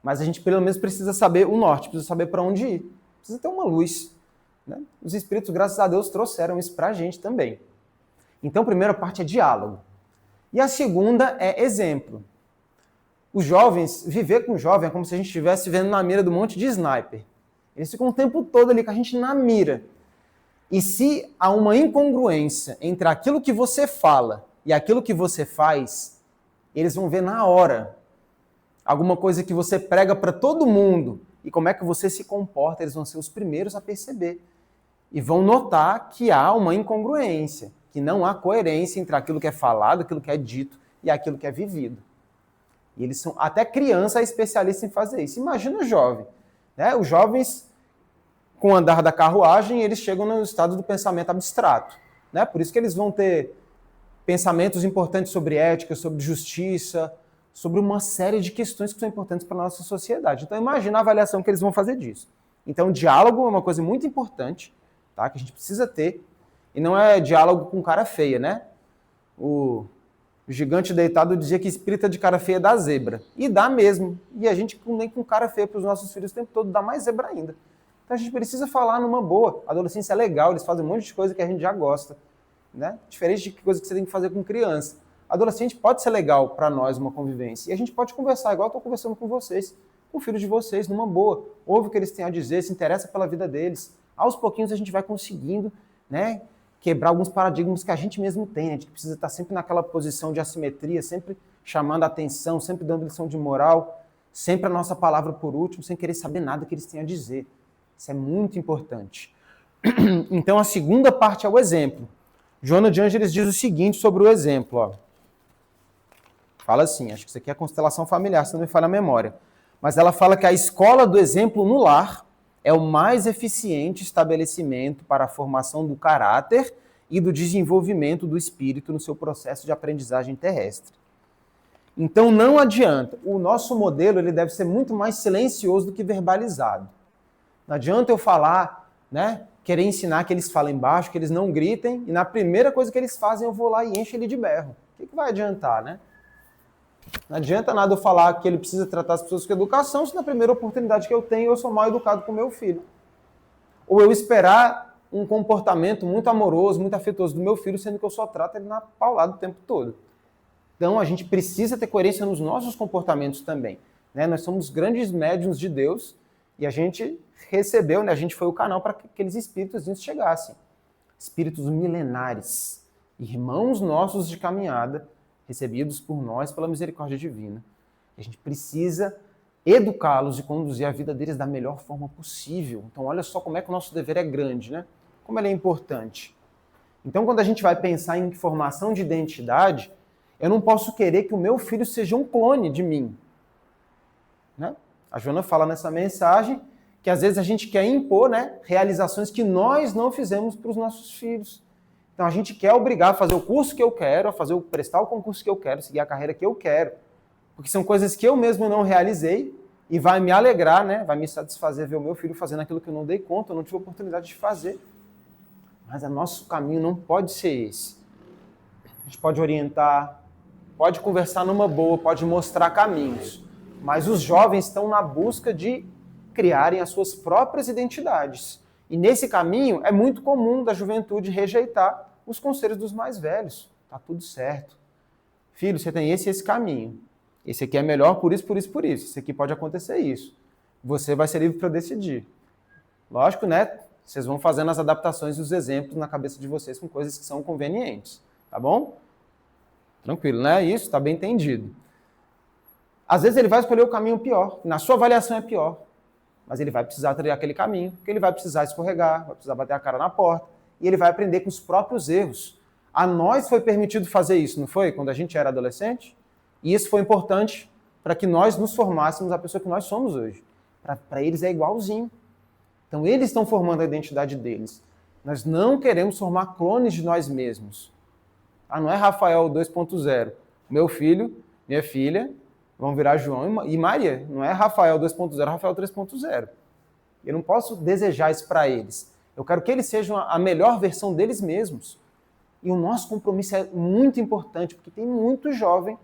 Mas a gente pelo menos precisa saber o norte, precisa saber para onde ir. Precisa ter uma luz. Né? Os espíritos, graças a Deus, trouxeram isso pra gente também. Então, a primeira parte é diálogo. E a segunda é exemplo. Os jovens, viver com o jovem é como se a gente estivesse vendo na mira do monte de sniper. Eles ficam o tempo todo ali com a gente na mira. E se há uma incongruência entre aquilo que você fala e aquilo que você faz, eles vão ver na hora. Alguma coisa que você prega para todo mundo e como é que você se comporta, eles vão ser os primeiros a perceber. E vão notar que há uma incongruência, que não há coerência entre aquilo que é falado, aquilo que é dito e aquilo que é vivido. E eles são, até criança é especialista em fazer isso. Imagina o jovem. Né? Os jovens, com o andar da carruagem, eles chegam no estado do pensamento abstrato. Né? Por isso que eles vão ter pensamentos importantes sobre ética, sobre justiça, sobre uma série de questões que são importantes para a nossa sociedade. Então, imagina a avaliação que eles vão fazer disso. Então, diálogo é uma coisa muito importante, tá? Que a gente precisa ter, e não é diálogo com cara feia, né? O gigante deitado dizia que espírita de cara feia dá zebra. E dá mesmo. E a gente, nem com cara feia para os nossos filhos o tempo todo, dá mais zebra ainda. Então a gente precisa falar numa boa. A adolescência é legal, eles fazem um monte de coisa que a gente já gosta, né? Diferente de coisa que você tem que fazer com criança. Adolescente pode ser legal para nós uma convivência. E a gente pode conversar, igual eu estou conversando com vocês, com o filho de vocês, numa boa. Ouve o que eles têm a dizer, se interessa pela vida deles. Aos pouquinhos a gente vai conseguindo, né, quebrar alguns paradigmas que a gente mesmo tem. A gente precisa estar sempre naquela posição de assimetria, sempre chamando a atenção, sempre dando lição de moral, sempre a nossa palavra por último, sem querer saber nada que eles têm a dizer. Isso é muito importante. Então, a segunda parte é o exemplo. Joana de Ângeles diz o seguinte sobre o exemplo. Ó. Fala assim, acho que isso aqui é a constelação familiar, se não me falha a memória. Mas ela fala que a escola do exemplo no lar é o mais eficiente estabelecimento para a formação do caráter e do desenvolvimento do espírito no seu processo de aprendizagem terrestre. Então, não adianta. O nosso modelo ele deve ser muito mais silencioso do que verbalizado. Não adianta eu falar, né, querer ensinar que eles falem baixo, que eles não gritem, e na primeira coisa que eles fazem eu vou lá e encho ele de berro. O que vai adiantar, né? Não adianta nada eu falar que ele precisa tratar as pessoas com educação se na primeira oportunidade que eu tenho eu sou mal educado com meu filho. Ou eu esperar um comportamento muito amoroso, muito afetuoso do meu filho, sendo que eu só trato ele na paulada o tempo todo. Então a gente precisa ter coerência nos nossos comportamentos também, né? Nós somos grandes médiuns de Deus e a gente recebeu, né? A gente foi o canal para que aqueles espíritos chegassem. Espíritos milenares, irmãos nossos de caminhada, recebidos por nós pela misericórdia divina. A gente precisa educá-los e conduzir a vida deles da melhor forma possível. Então, olha só como é que o nosso dever é grande, né? Como ele é importante. Então, quando a gente vai pensar em formação de identidade, eu não posso querer que o meu filho seja um clone de mim. Né? A Joana fala nessa mensagem que às vezes a gente quer impor, né, realizações que nós não fizemos para os nossos filhos. Então a gente quer obrigar a fazer o curso que eu quero, a prestar o concurso que eu quero, seguir a carreira que eu quero. Porque são coisas que eu mesmo não realizei e vai me alegrar, né? Vai me satisfazer ver o meu filho fazendo aquilo que eu não dei conta, eu não tive oportunidade de fazer. Mas o nosso caminho não pode ser esse. A gente pode orientar, pode conversar numa boa, pode mostrar caminhos. Mas os jovens estão na busca de criarem as suas próprias identidades. E nesse caminho é muito comum da juventude rejeitar os conselhos dos mais velhos. Tá tudo certo. Filho, você tem esse caminho. Esse aqui é melhor por isso, por isso, por isso. Esse aqui pode acontecer isso. Você vai ser livre para decidir. Lógico, né? Vocês vão fazendo as adaptações e os exemplos na cabeça de vocês com coisas que são convenientes. Tá bom? Tranquilo, né? Isso, tá bem entendido. Às vezes ele vai escolher o caminho pior. Na sua avaliação é pior. Mas ele vai precisar trilhar aquele caminho, porque ele vai precisar escorregar, vai precisar bater a cara na porta, e ele vai aprender com os próprios erros. A nós foi permitido fazer isso, não foi? Quando a gente era adolescente? E isso foi importante para que nós nos formássemos a pessoa que nós somos hoje. Para eles é igualzinho. Então eles estão formando a identidade deles. Nós não queremos formar clones de nós mesmos. Não é Rafael 2.0. Meu filho, minha filha, vão virar João e Maria. Não é Rafael 2.0, é Rafael 3.0. Eu não posso desejar isso para eles. Eu quero que eles sejam a melhor versão deles mesmos. E o nosso compromisso é muito importante, porque tem muito jovem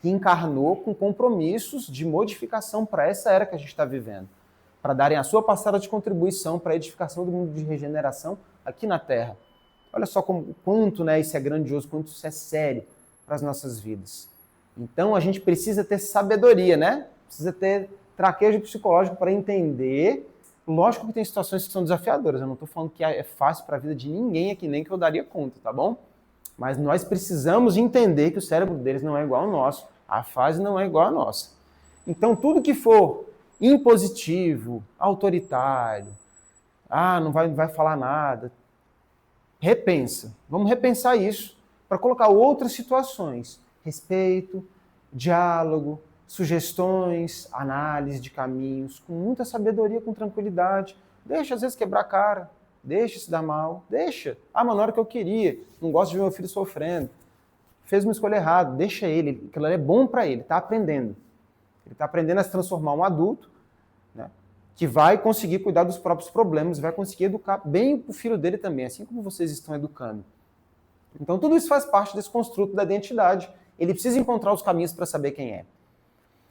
que encarnou com compromissos de modificação para essa era que a gente está vivendo, para darem a sua parcela de contribuição para a edificação do mundo de regeneração aqui na Terra. Olha só quanto, né, isso é grandioso, quanto isso é sério para as nossas vidas. Então a gente precisa ter sabedoria, né? Precisa ter traquejo psicológico para entender. Lógico que tem situações que são desafiadoras. Eu não estou falando que é fácil para a vida de ninguém aqui, nem que eu daria conta, tá bom? Mas nós precisamos entender que o cérebro deles não é igual ao nosso. A fase não é igual à nossa. Então tudo que for impositivo, autoritário, não vai falar nada, repensa. Vamos repensar isso para colocar outras situações. Respeito, diálogo, sugestões, análise de caminhos, com muita sabedoria, com tranquilidade. Deixa, às vezes, quebrar a cara. Deixa se dar mal. Deixa. Mas na hora que eu queria. Não gosto de ver meu filho sofrendo. fez uma escolha errada, deixa ele, aquilo é bom para ele, está aprendendo. Ele está aprendendo a se transformar um adulto, né, que vai conseguir cuidar dos próprios problemas, vai conseguir educar bem o filho dele também, assim como vocês estão educando. Então tudo isso faz parte desse construto da identidade. Ele precisa encontrar os caminhos para saber quem é.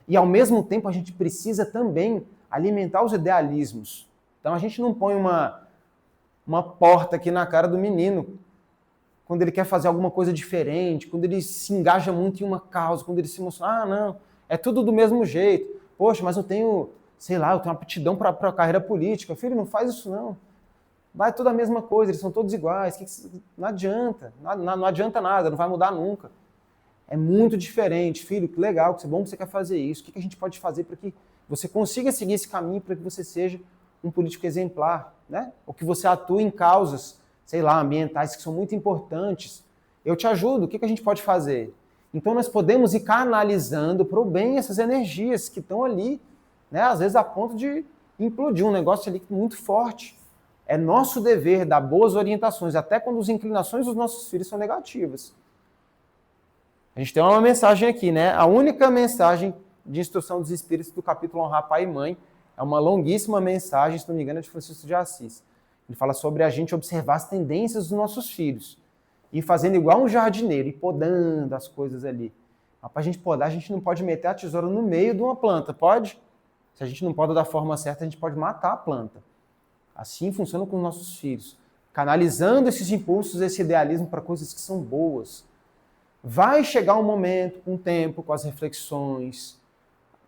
E ao mesmo tempo a gente precisa também alimentar os idealismos. Então a gente não põe uma porta aqui na cara do menino quando ele quer fazer alguma coisa diferente, quando ele se engaja muito em uma causa, quando ele se emociona, não, é tudo do mesmo jeito. Poxa, mas eu tenho, sei lá, eu tenho aptidão para a carreira política. Filho, não faz isso não. Vai tudo a mesma coisa, eles são todos iguais. Não adianta, não adianta nada, não vai mudar nunca. É muito diferente. Filho, que legal, que bom que você quer fazer isso. O que a gente pode fazer para que você consiga seguir esse caminho, para que você seja um político exemplar, né? Ou que você atue em causas, sei lá, ambientais que são muito importantes. Eu te ajudo, o que a gente pode fazer? Então nós podemos ir canalizando para o bem essas energias que estão ali, né? Às vezes a ponto de implodir um negócio ali muito forte. É nosso dever dar boas orientações, até quando as inclinações dos nossos filhos são negativas. A gente tem uma mensagem aqui, né? A única mensagem de instrução dos espíritos do capítulo Honrar Pai e Mãe é uma longuíssima mensagem, se não me engano, é de Francisco de Assis. Ele fala sobre a gente observar as tendências dos nossos filhos e fazendo igual um jardineiro e podando as coisas ali. Mas para a gente podar, a gente não pode meter a tesoura no meio de uma planta, pode? Se a gente não poda da forma certa, a gente pode matar a planta. Assim funciona com os nossos filhos. Canalizando esses impulsos, esse idealismo para coisas que são boas. Vai chegar um momento, com o tempo, com as reflexões,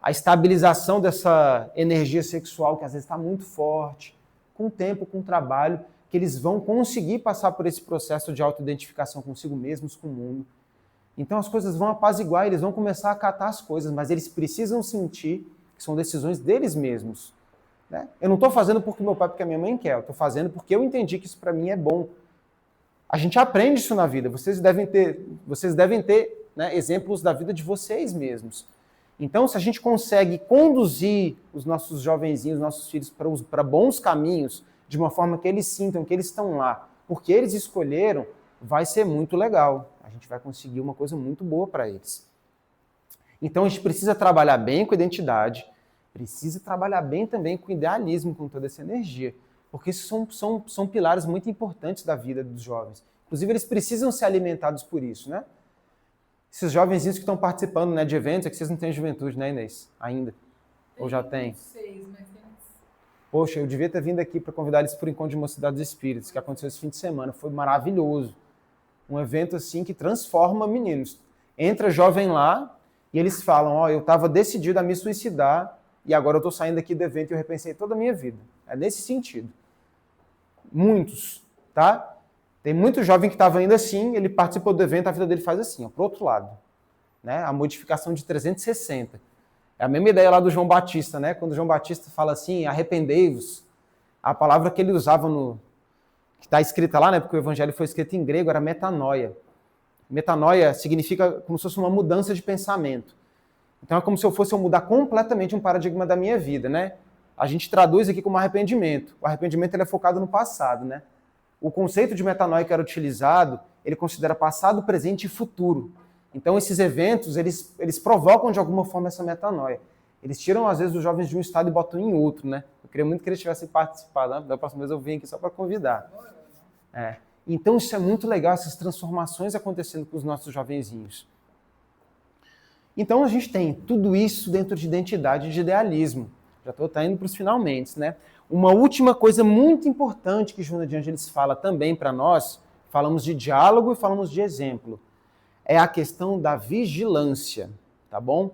a estabilização dessa energia sexual que às vezes está muito forte, com o tempo, com o trabalho, que eles vão conseguir passar por esse processo de autoidentificação consigo mesmos, com o mundo. Então as coisas vão apaziguar, eles vão começar a acatar as coisas, mas eles precisam sentir que são decisões deles mesmos. Né? Eu não estou fazendo porque meu pai, porque a minha mãe quer, eu estou fazendo porque eu entendi que isso para mim é bom. A gente aprende isso na vida, vocês devem ter né, exemplos da vida de vocês mesmos. Então, se a gente consegue conduzir os nossos jovenzinhos, os nossos filhos para bons caminhos, de uma forma que eles sintam que eles estão lá, porque eles escolheram, vai ser muito legal. A gente vai conseguir uma coisa muito boa para eles. Então, a gente precisa trabalhar bem com a identidade, precisa trabalhar bem também com o idealismo, com toda essa energia, porque isso são pilares muito importantes da vida dos jovens. Inclusive, eles precisam ser alimentados por isso, né? Esses jovenzinhos que estão participando, né, de eventos, é que vocês não têm juventude, né, Inês? Ainda? Ou já tem? 6, mas tem... Poxa, eu devia ter vindo aqui para convidar eles para o Encontro de Mocidade dos Espíritos, que aconteceu esse fim de semana. Foi maravilhoso. Um evento assim que transforma meninos. Entra jovem lá e eles falam, ó, eu estava decidido a me suicidar e agora eu estou saindo aqui do evento e eu repensei toda a minha vida. É nesse sentido. Muitos, tá? Tem muito jovem que estava indo assim, ele participou do evento, a vida dele faz assim, ó, pro outro lado. Né? A modificação de 360. É a mesma ideia lá do João Batista, né? Quando o João Batista fala assim, arrependei-vos, a palavra que ele usava que está escrita lá, né? Porque o evangelho foi escrito em grego, era metanoia. Metanoia significa como se fosse uma mudança de pensamento. Então é como se eu fosse mudar completamente um paradigma da minha vida, né? A gente traduz aqui como arrependimento. O arrependimento ele é focado no passado, né? O conceito de metanoia que era utilizado, ele considera passado, presente e futuro. Então esses eventos, eles provocam de alguma forma essa metanoia. Eles tiram às vezes os jovens de um estado e botam em outro, né? Eu queria muito que eles tivessem participado, né? Da próxima vez eu vim aqui só para convidar. Então isso é muito legal, essas transformações acontecendo com os nossos jovenzinhos. Então a gente tem tudo isso dentro de identidade e de idealismo. Já estou indo para os finalmente, né? Uma última coisa muito importante que Joana de Ângeles fala também para nós, falamos de diálogo e falamos de exemplo, é a questão da vigilância, tá bom?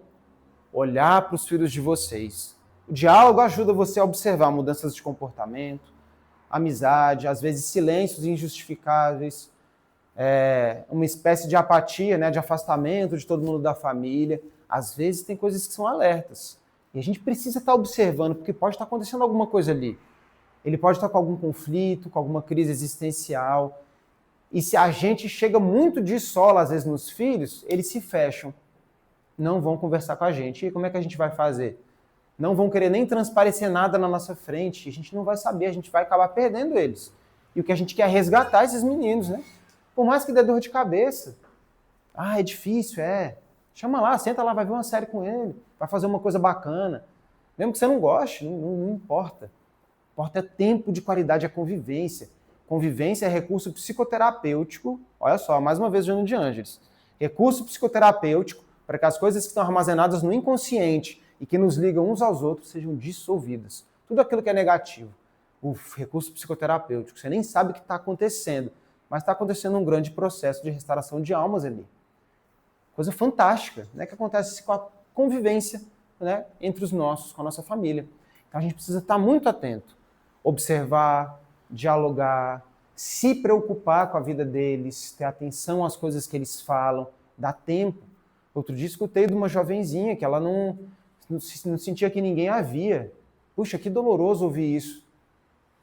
Olhar para os filhos de vocês. O diálogo ajuda você a observar mudanças de comportamento, amizade, às vezes silêncios injustificáveis, uma espécie de apatia, né, de afastamento de todo mundo da família. Às vezes tem coisas que são alertas. E a gente precisa estar observando, porque pode estar acontecendo alguma coisa ali. Ele pode estar com algum conflito, com alguma crise existencial. E se a gente chega muito de sola, às vezes, nos filhos, eles se fecham. Não vão conversar com a gente. E como é que a gente vai fazer? Não vão querer nem transparecer nada na nossa frente. A gente não vai saber, a gente vai acabar perdendo eles. E o que a gente quer é resgatar esses meninos, né? Por mais que dê dor de cabeça. Ah, é difícil, é. Chama lá, senta lá, vai ver uma série com ele, vai fazer uma coisa bacana. Mesmo que você não goste, não importa. Importa é tempo de qualidade, é convivência. Convivência é recurso psicoterapêutico, olha só, mais uma vez Joana de Ângeles. Recurso psicoterapêutico para que as coisas que estão armazenadas no inconsciente e que nos ligam uns aos outros sejam dissolvidas. Tudo aquilo que é negativo. O recurso psicoterapêutico, você nem sabe o que está acontecendo, mas está acontecendo um grande processo de restauração de almas ali. Coisa fantástica, né, que acontece com a convivência, né, entre os nossos, com a nossa família. Então a gente precisa estar muito atento, observar, dialogar, se preocupar com a vida deles, ter atenção às coisas que eles falam, dar tempo. Outro dia escutei de uma jovenzinha que ela não sentia que ninguém a via. Puxa, que doloroso ouvir isso.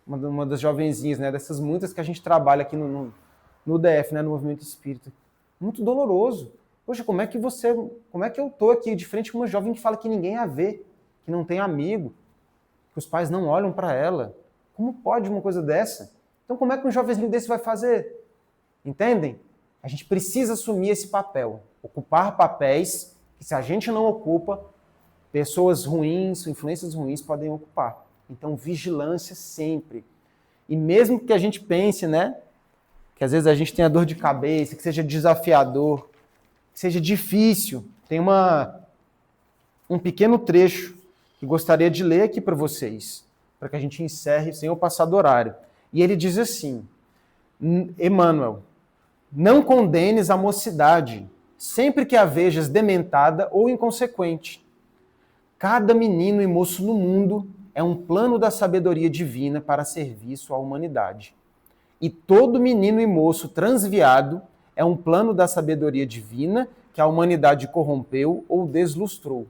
Uma das jovenzinhas, né, dessas muitas que a gente trabalha aqui no DF, né, no Movimento Espírita. Muito doloroso. Poxa, como é que eu tô aqui de frente com uma jovem que fala que ninguém a vê, que não tem amigo, que os pais não olham para ela? Como pode uma coisa dessa? Então como é que um jovenzinho desse vai fazer? Entendem? A gente precisa assumir esse papel, ocupar papéis que se a gente não ocupa, pessoas ruins, influências ruins podem ocupar. Então vigilância sempre. E mesmo que a gente pense, né, que às vezes a gente tenha dor de cabeça, que seja desafiador, que seja difícil, tem um pequeno trecho que gostaria de ler aqui para vocês, para que a gente encerre sem eu passar do horário. E ele diz assim: Emmanuel, não condenes a mocidade, sempre que a vejas dementada ou inconsequente. Cada menino e moço no mundo é um plano da sabedoria divina para serviço à humanidade. E todo menino e moço transviado é um plano da sabedoria divina que a humanidade corrompeu ou deslustrou.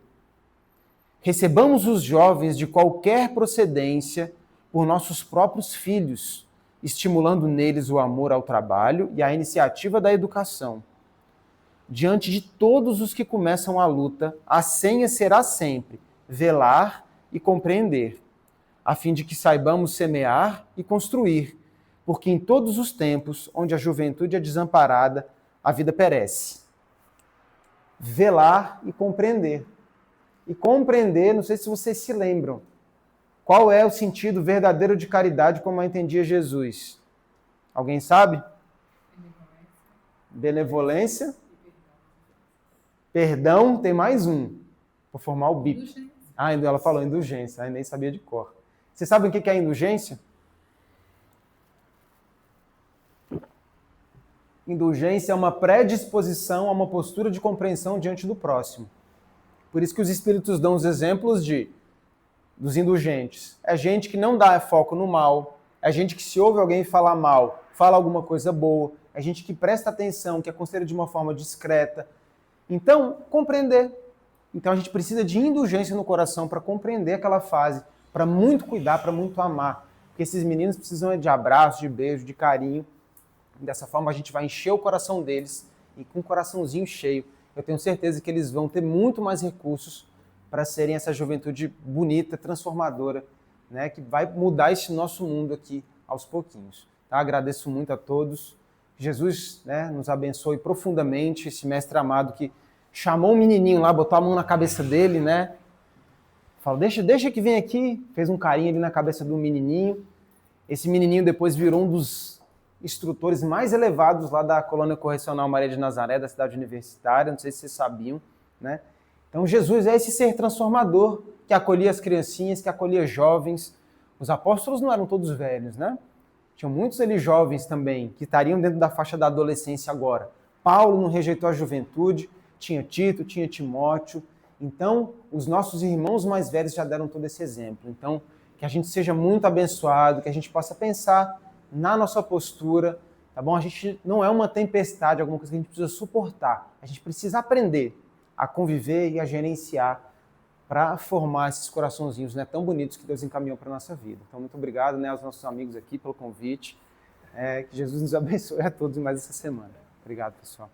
Recebamos os jovens de qualquer procedência por nossos próprios filhos, estimulando neles o amor ao trabalho e a iniciativa da educação. Diante de todos os que começam a luta, a senha será sempre velar e compreender, a fim de que saibamos semear e construir, porque em todos os tempos, onde a juventude é desamparada, a vida perece. Velar e compreender. E compreender, não sei se vocês se lembram, qual é o sentido verdadeiro de caridade como a entendia Jesus? Alguém sabe? Benevolência. Perdão, tem mais um. Vou formar o BIP. Ah, ela falou indulgência, eu nem sabia de cor. Vocês sabem o que é a indulgência? Indulgência é uma predisposição a uma postura de compreensão diante do próximo. Por isso que os espíritos dão os exemplos dos indulgentes. É gente que não dá foco no mal, é gente que se ouve alguém falar mal, fala alguma coisa boa, é gente que presta atenção, que aconselha de uma forma discreta. Então, compreender. Então a gente precisa de indulgência no coração para compreender aquela fase, para muito cuidar, para muito amar. Porque esses meninos precisam de abraço, de beijo, de carinho. Dessa forma a gente vai encher o coração deles e com o coraçãozinho cheio, eu tenho certeza que eles vão ter muito mais recursos para serem essa juventude bonita, transformadora, né, que vai mudar esse nosso mundo aqui aos pouquinhos. Tá? Agradeço muito a todos. Jesus, né, nos abençoe profundamente, esse mestre amado que chamou um menininho lá, botou a mão na cabeça dele, né? Falou, deixa que vem aqui. Fez um carinho ali na cabeça do menininho. Esse menininho depois virou um dos instrutores mais elevados lá da Colônia Correcional Maria de Nazaré, da cidade universitária, não sei se vocês sabiam, né? Então Jesus é esse ser transformador que acolhia as criancinhas, que acolhia jovens. Os apóstolos não eram todos velhos, né? Tinham muitos ali jovens também, que estariam dentro da faixa da adolescência agora. Paulo não rejeitou a juventude, tinha Tito, tinha Timóteo. Então, os nossos irmãos mais velhos já deram todo esse exemplo. Então, que a gente seja muito abençoado, que a gente possa pensar na nossa postura, tá bom? A gente não é uma tempestade, alguma coisa que a gente precisa suportar. A gente precisa aprender a conviver e a gerenciar para formar esses coraçãozinhos, né, tão bonitos que Deus encaminhou para a nossa vida. Então, muito obrigado, né, aos nossos amigos aqui pelo convite. Que Jesus nos abençoe a todos mais essa semana. Obrigado, pessoal.